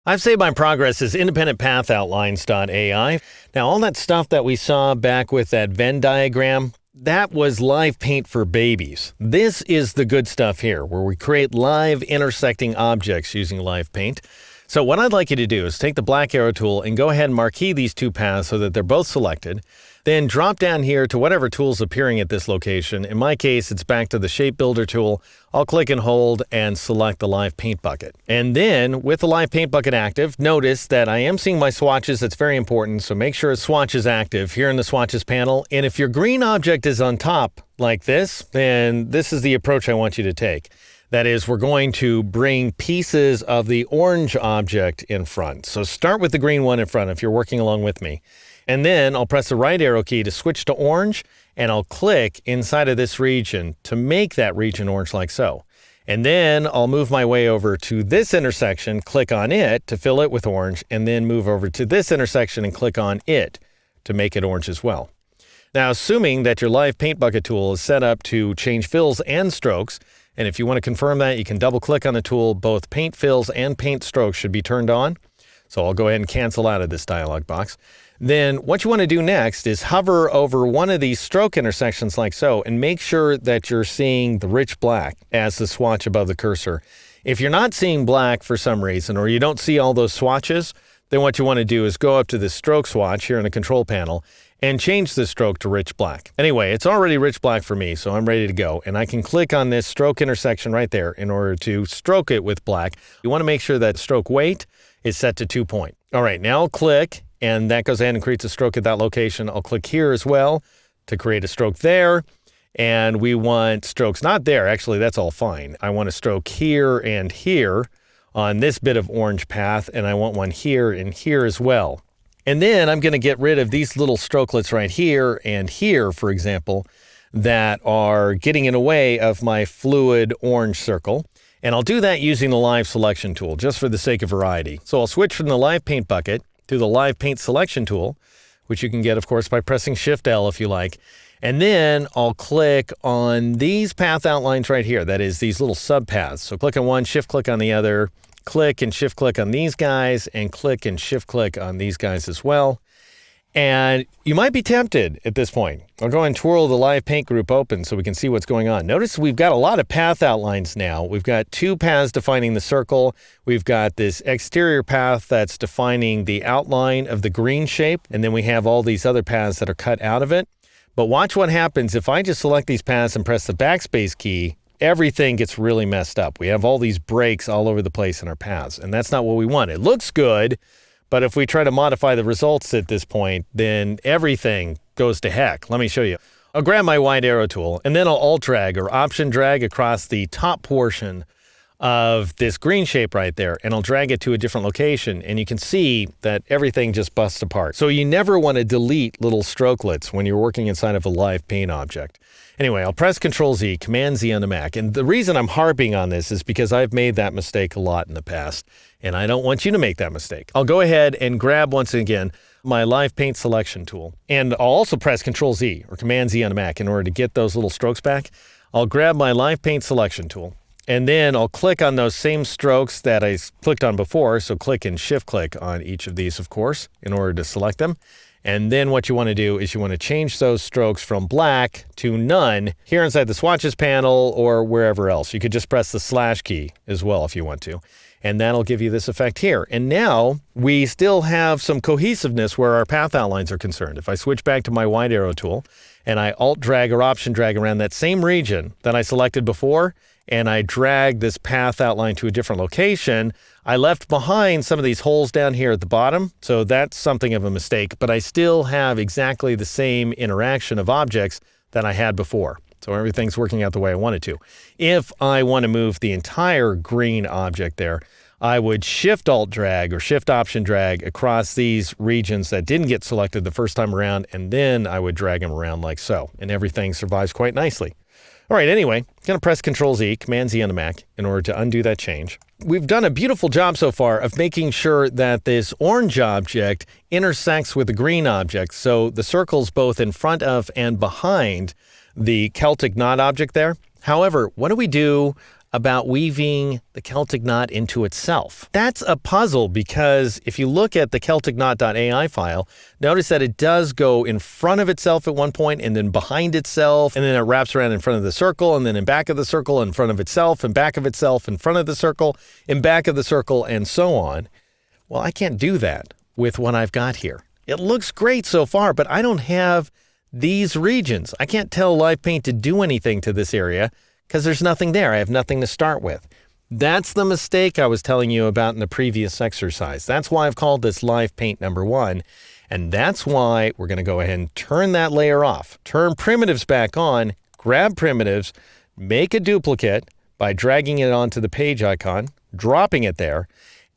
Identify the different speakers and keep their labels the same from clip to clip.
Speaker 1: I've saved my progress as independentpathoutlines.ai. Now, all that stuff that we saw back with that Venn diagram, that was live paint for babies. This is the good stuff here, where we create live intersecting objects using live paint. So what I'd like you to do is take the black arrow tool and go ahead and marquee these two paths so that they're both selected. Then drop down here to whatever tool's appearing at this location. In my case, it's back to the Shape Builder tool. I'll click and hold and select the live paint bucket. And then with the live paint bucket active, notice that I am seeing my swatches. That's very important. So make sure swatch is active here in the swatches panel. And if your green object is on top like this, then this is the approach I want you to take. That is, we're going to bring pieces of the orange object in front. So start with the green one in front if you're working along with me. And then I'll press the right arrow key to switch to orange, and I'll click inside of this region to make that region orange like so. And then I'll move my way over to this intersection, click on it to fill it with orange, and then move over to this intersection and click on it to make it orange as well. Now, assuming that your live paint bucket tool is set up to change fills and strokes, and if you want to confirm that, you can double click on the tool. Both paint fills and paint strokes should be turned on. So I'll go ahead and cancel out of this dialog box. Then what you want to do next is hover over one of these stroke intersections like so and make sure that you're seeing the rich black as the swatch above the cursor. If you're not seeing black for some reason, or you don't see all those swatches, then what you want to do is go up to the stroke swatch here in the control panel and change the stroke to rich black. Anyway, it's already rich black for me, so I'm ready to go. And I can click on this stroke intersection right there in order to stroke it with black. You want to make sure that stroke weight is set to 2 point. All right, now I'll click, and that goes ahead and creates a stroke at that location. I'll click here as well to create a stroke there. And we want strokes not there. Actually, that's all fine. I want a stroke here and here on this bit of orange path, and I want one here and here as well. And then I'm going to get rid of these little strokelets right here and here, for example, that are getting in the way of my fluid orange circle. And I'll do that using the live selection tool, just for the sake of variety. So I'll switch from the live paint bucket to the live paint selection tool, which you can get, of course, by pressing Shift L if you like. And then I'll click on these path outlines right here. That is these little subpaths. So click on one, shift click on the other, click and shift click on these guys, and click and shift click on these guys as well. And you might be tempted at this point. I'll go and twirl the live paint group open so we can see what's going on. Notice we've got a lot of path outlines now. We've got two paths defining the circle. We've got this exterior path that's defining the outline of the green shape. And then we have all these other paths that are cut out of it. But watch what happens if I just select these paths and press the backspace key. Everything gets really messed up. We have all these breaks all over the place in our paths, and that's not what we want. It looks good, but if we try to modify the results at this point, then everything goes to heck. Let me show you. I'll grab my wide arrow tool, and then I'll Alt drag or Option drag across the top portion of this green shape right there, and I'll drag it to a different location, and you can see that everything just busts apart. So you never want to delete little strokelets when you're working inside of a live paint object. Anyway, I'll press Control-Z, Command-Z on the Mac, and the reason I'm harping on this is because I've made that mistake a lot in the past, and I don't want you to make that mistake. I'll go ahead and grab, once again, my live paint selection tool, and I'll also press Control-Z or Command-Z on the Mac in order to get those little strokes back. I'll grab my live paint selection tool, and then I'll click on those same strokes that I clicked on before, so click and shift click on each of these, of course, in order to select them. And then what you want to do is you want to change those strokes from black to none here inside the swatches panel or wherever else. You could just press the slash key as well if you want to. And that'll give you this effect here. And now we still have some cohesiveness where our path outlines are concerned. If I switch back to my wide arrow tool and I Alt drag or Option drag around that same region that I selected before, and I drag this path outline to a different location, I left behind some of these holes down here at the bottom, so that's something of a mistake, but I still have exactly the same interaction of objects that I had before. So everything's working out the way I wanted to. If I want to move the entire green object there, I would Shift Alt drag or Shift Option drag across these regions that didn't get selected the first time around, and then I would drag them around like so, and everything survives quite nicely. All right, anyway, I'm going to press Control-Z, Command-Z on the Mac in order to undo that change. We've done a beautiful job so far of making sure that this orange object intersects with the green object, so the circle's both in front of and behind the Celtic knot object there. However, what do we do about weaving the Celtic knot into itself. That's a puzzle because if you look at the CelticKnot.ai file, notice that it does go in front of itself at one point and then behind itself, and then it wraps around in front of the circle and then in back of the circle, in front of itself and back of itself, in front of the circle, in back of the circle, and so on. Well, I can't do that with what I've got here. It looks great so far, but I don't have these regions. I can't tell LivePaint to do anything to this area because there's nothing there. I have nothing to start with. That's the mistake I was telling you about in the previous exercise. That's why I've called this LivePaint number 1. And that's why we're going to go ahead and turn that layer off. Turn primitives back on, grab primitives, make a duplicate by dragging it onto the page icon, dropping it there,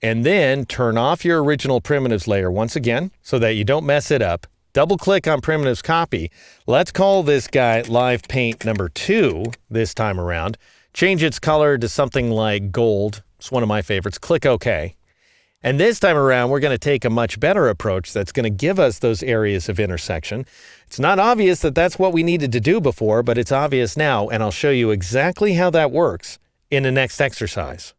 Speaker 1: and then turn off your original primitives layer once again so that you don't mess it up. Double click on primitives copy. Let's call this guy LivePaint number 2 this time around. Change its color to something like gold. It's one of my favorites. Click OK. And this time around, we're going to take a much better approach that's going to give us those areas of intersection. It's not obvious that that's what we needed to do before, but it's obvious now, and I'll show you exactly how that works in the next exercise.